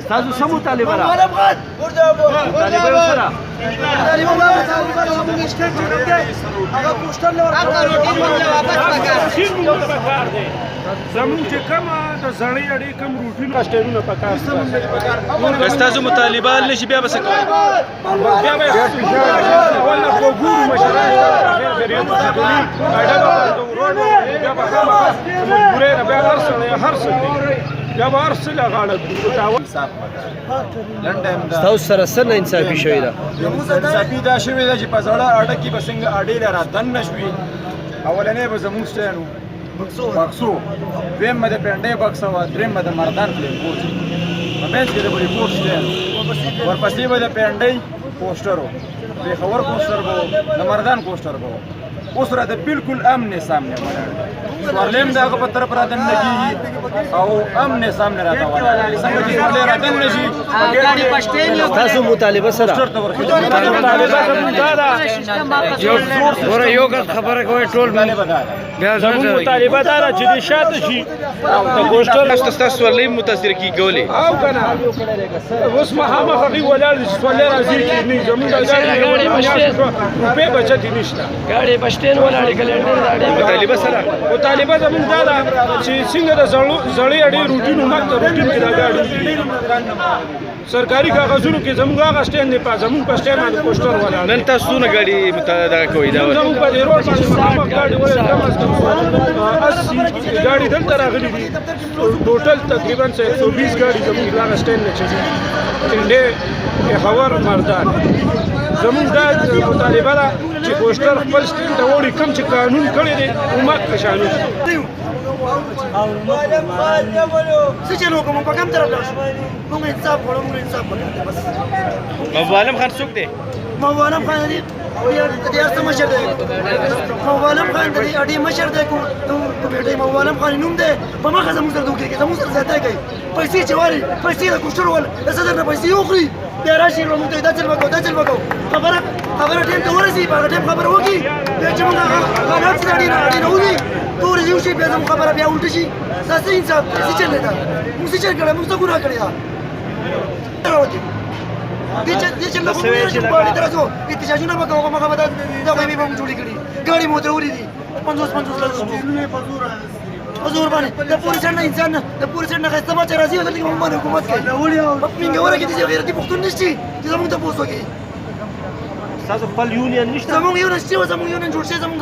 تاسو سمو طالبان زمون چې کومه د زړې اړې کوم روټین کاسترونه پکار تاسو مطالبان نشي بیا بس کوي بیا به ولا وګورو مشران غیر بیا به مجبورې بیا هر څه بیا به هر څه لغاړه تاسو سره سره انصافي شوی دا انصافي دا شوی دا چې په زړه اړه کې به څنګه اړې لرا دن نشوي اولنې به زموږ سټینو بکسو دویم به د پنډې بکسه وه دریم به د مردان فلم پوسټ په منځ کې د بلې پوسټ سټین ورپسې به د پنډۍ پوسټر و پېښور پوسټر به و د مردان پوسټر به و اوس راته بالکل امن سامنے ولاړ سوارلیم د هغه په طرف را دننه کېږي او امن سامنے راته ولاړ څنګه چې سوارلی را دننه شي تاسو مطالبه سره یو خبره کوي ټول زموږ مطالبه دا ده چې دې شاته شي د پوسټر تاسو ولې متاثر کیږي او کنه اوس مخامخ هغوی ولاړ دي چې سوارلی راځي چې نه زموږ د ګاډي روپۍ بچت نشته ګاډي بسټین ولاړې کلندر مطالبه سره مطالبه زموږ دا ده چې څنګه د زړې اړې روټین مکته روټین کې دا ګاډي سرکاري کاغذونو کې زموږ هغه سټین دی په زموږ په سټین باندې پوسټر ولاړ نن تاسو نه ګاډي متداغه کوي دا زموږ په دې روډ باندې مخامخ ګاډي ولې کم از کم 80 ګاډي دلته راغلي دي ټوټل تقریبا 120 ګاډي زموږ هغه سټین نه چي ټنډه پېښور مردان زموږ دا مطالبه ده چې پوسټر خپل سټین ته وړي کوم چې قانون کړی دی ومک شانو څه چلو کوم په کوم طرف لاړ شو موږ انصاف غواړو موږ انصاف وکړو بس موالم خان څوک دی موالم خان دی د یار څه مشر دی موالم خان دی اډي مشر دی کو ته موالم خان نوم دی په مخه زموږ سره دوکې زموږ سره زیاته کوي پیسې چواري پیسې د کوشتر ول صدر نه پیسې یوخري بیا راشي نو موږ ته دا چل وکړو خبره ټیم ته ورسي په ټیم خبره وکړي بیا چې موږ غلط اډي نه ودی ټول یو شی بیا زموږ خبره بیا الټه شي تاسو انصاف څه چل دا موږ څه چل کړو موږ څه ګناه کړی دا دې چې موږ یې په اړه درځو احتجاجونه وکړو هغه به دا به موږ جوړی کړی ګاډي مو ته ورې دي 50 لږ حضور باندې د پولیس نه انسان د پولیس نه خسته ما چې راځي د موږ حکومت کوي موږ ورګه دي غیرتي پښتون نشي چې موږ ته پوسوږي تاسو خپل یونین نشته زموږ یونین شته زموږ یونین جوړ شي زموږ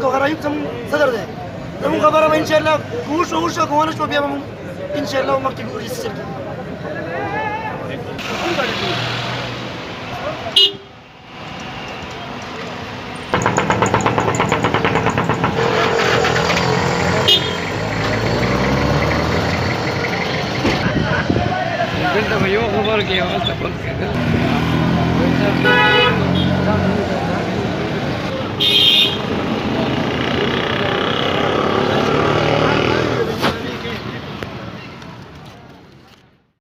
گوهر ایوب زموږ صدر دی زموږ خبره به ان شاء الله وشو کوونه شو بیا موږ ان شاء الله مخکې ګوري سره دلته به یو خبر کې هغه څه کول کېدل